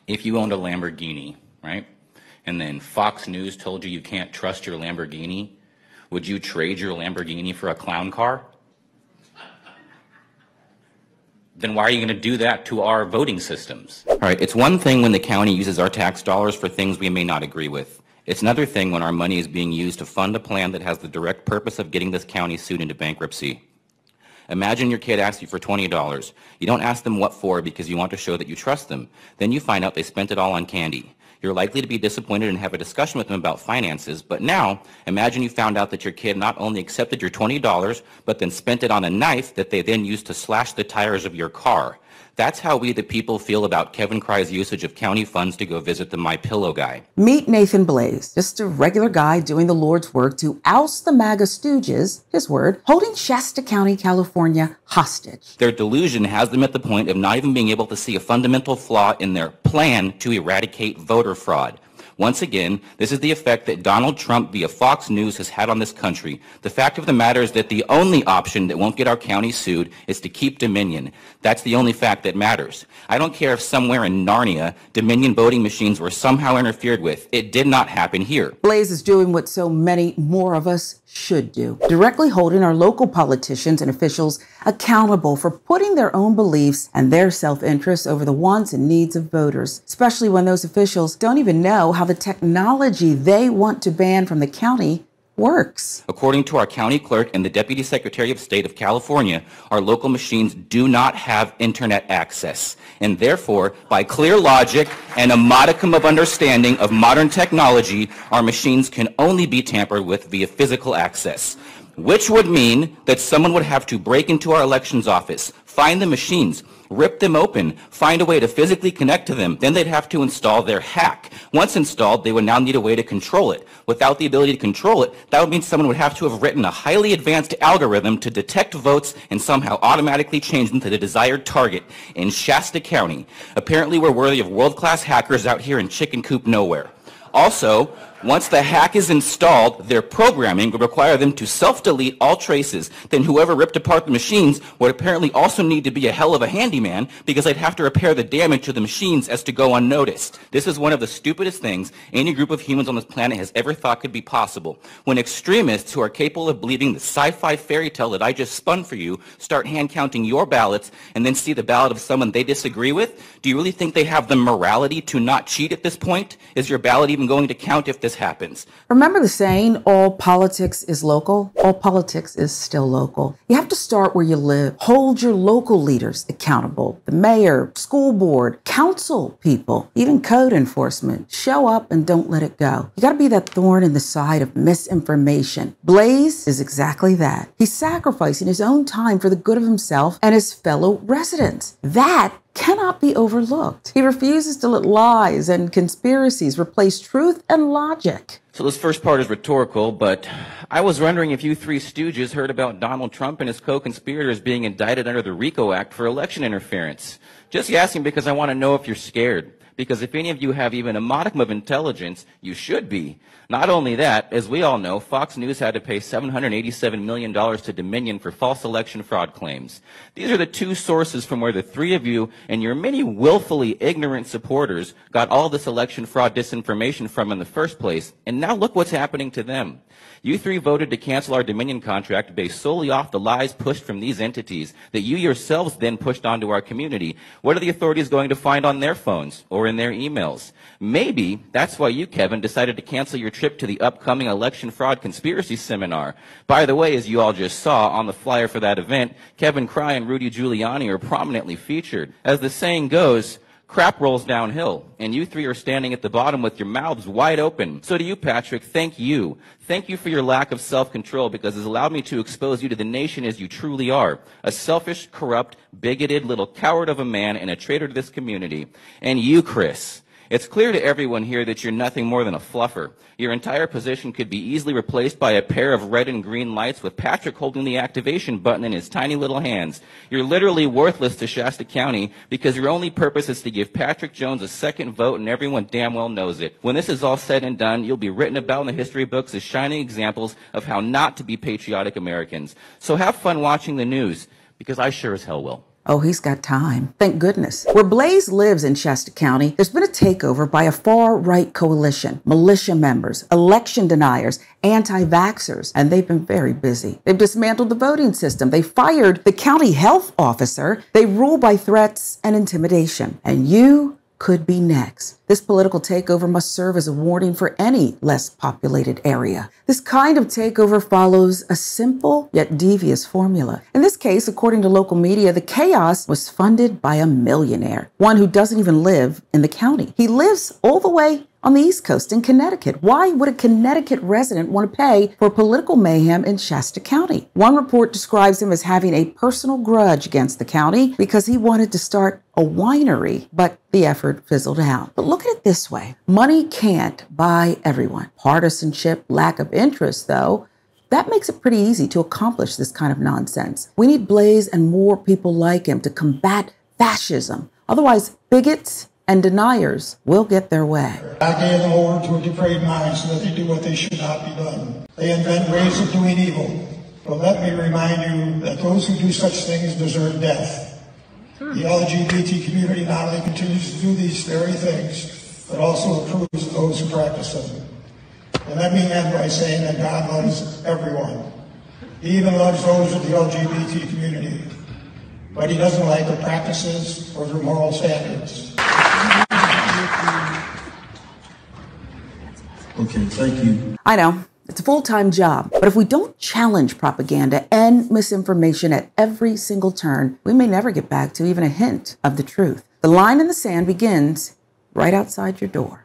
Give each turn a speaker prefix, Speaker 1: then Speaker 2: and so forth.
Speaker 1: If you owned a Lamborghini, right, and then Fox News told you you can't trust your Lamborghini, would you trade your Lamborghini for a clown car? Then why are you going to do that to our voting systems? All right, it's one thing when the county uses our tax dollars for things we may not agree with. It's another thing when our money is being used to fund a plan that has the direct purpose of getting this county sued into bankruptcy. Imagine your kid asks you for $20. You don't ask them what for because you want to show that you trust them. Then you find out they spent it all on candy. You're likely to be disappointed and have a discussion with them about finances, but now imagine you found out that your kid not only accepted your $20, but then spent it on a knife that they then used to slash the tires of your car. That's how we the people feel about Kevin Cry's usage of county funds to go visit the MyPillow guy.
Speaker 2: Meet Nathan Blaze, just a regular guy doing the Lord's work to oust the MAGA Stooges, his word, holding Shasta County, California hostage.
Speaker 1: Their delusion has them at the point of not even being able to see a fundamental flaw in their plan to eradicate voter fraud. Once again, this is the effect that Donald Trump via Fox News has had on this country. The fact of the matter is that the only option that won't get our county sued is to keep Dominion. That's the only fact that matters. I don't care if somewhere in Narnia, Dominion voting machines were somehow interfered with. It did not happen here.
Speaker 2: Blaze is doing what so many more of us should do, directly holding our local politicians and officials accountable for putting their own beliefs and their self-interest over the wants and needs of voters, especially when those officials don't even know how the technology they want to ban from the county works.
Speaker 1: According to our county clerk and the Deputy Secretary of State of California, our local machines do not have internet access. And therefore, by clear logic and a modicum of understanding of modern technology, our machines can only be tampered with via physical access. Which would mean that someone would have to break into our elections office, find the machines, rip them open, find a way to physically connect to them. Then they'd have to install their hack. Once installed, they would now need a way to control it. Without the ability to control it, that would mean someone would have to have written a highly advanced algorithm to detect votes and somehow automatically change them to the desired target in Shasta County. Apparently, we're worthy of world-class hackers out here in chicken coop nowhere. Also, once the hack is installed, their programming would require them to self-delete all traces. Then whoever ripped apart the machines would apparently also need to be a hell of a handyman because they'd have to repair the damage to the machines as to go unnoticed. This is one of the stupidest things any group of humans on this planet has ever thought could be possible. When extremists who are capable of believing the sci-fi fairy tale that I just spun for you start hand-counting your ballots and then see the ballot of someone they disagree with, do you really think they have the morality to not cheat at this point? Is your ballot even going to count if this happens?
Speaker 2: Remember the saying, all politics is local? All politics is still local. You have to start where you live. Hold your local leaders accountable. The mayor, school board, council people, even code enforcement. Show up and don't let it go. You gotta be that thorn in the side of misinformation. Blaze is exactly that. He's sacrificing his own time for the good of himself and his fellow residents. That cannot be overlooked. He refuses to let lies and conspiracies replace truth and logic.
Speaker 1: So this first part is rhetorical, but I was wondering if you three stooges heard about Donald Trump and his co-conspirators being indicted under the RICO Act for election interference. Just asking because I want to know if you're scared. Because if any of you have even a modicum of intelligence, you should be. Not only that, as we all know, Fox News had to pay $787 million to Dominion for false election fraud claims. These are the two sources from where the three of you and your many willfully ignorant supporters got all this election fraud disinformation from in the first place. And now look what's happening to them. You three voted to cancel our Dominion contract based solely off the lies pushed from these entities that you yourselves then pushed onto our community. What are the authorities going to find on their phones or in their emails? Maybe that's why you, Kevin, decided to cancel your trip to the upcoming election fraud conspiracy seminar. By the way, as you all just saw on the flyer for that event, Kevin Cry and Rudy Giuliani are prominently featured. As the saying goes, crap rolls downhill, and you three are standing at the bottom with your mouths wide open. So to you, Patrick, thank you. Thank you for your lack of self-control because it's allowed me to expose you to the nation as you truly are. A selfish, corrupt, bigoted little coward of a man and a traitor to this community. And you, Chris. It's clear to everyone here that you're nothing more than a fluffer. Your entire position could be easily replaced by a pair of red and green lights with Patrick holding the activation button in his tiny little hands. You're literally worthless to Shasta County because your only purpose is to give Patrick Jones a second vote, and everyone damn well knows it. When this is all said and done, you'll be written about in the history books as shining examples of how not to be patriotic Americans. So have fun watching the news, because I sure as hell will.
Speaker 2: Oh, he's got time. Thank goodness. Where Blaze lives in Shasta County, there's been a takeover by a far-right coalition, militia members, election deniers, anti-vaxxers, and they've been very busy. They've dismantled the voting system. They fired the county health officer. They rule by threats and intimidation. And you could be next. This political takeover must serve as a warning for any less populated area. This kind of takeover follows a simple yet devious formula. In this case, according to local media, the chaos was funded by a millionaire, one who doesn't even live in the county. He lives all the way on the East Coast in Connecticut. Why would a Connecticut resident want to pay for political mayhem in Shasta County? One report describes him as having a personal grudge against the county because he wanted to start a winery, but the effort fizzled out. But look at it this way. Money can't buy everyone. Partisanship, lack of interest, though, that makes it pretty easy to accomplish this kind of nonsense. We need Blaze and more people like him to combat fascism. Otherwise, bigots and deniers will get their way.
Speaker 3: I gave them over to a depraved mind so that they do what they should not be done. They invent ways of doing evil. But let me remind you that those who do such things deserve death. The LGBT community not only continues to do these very things, but also approves of those who practice them. And let me end by saying that God loves everyone. He even loves those of the LGBT community. But he doesn't like their practices or their moral standards.
Speaker 4: Okay, thank you.
Speaker 2: I know, it's a full-time job, but if we don't challenge propaganda and misinformation at every single turn, we may never get back to even a hint of the truth. The line in the sand begins right outside your door.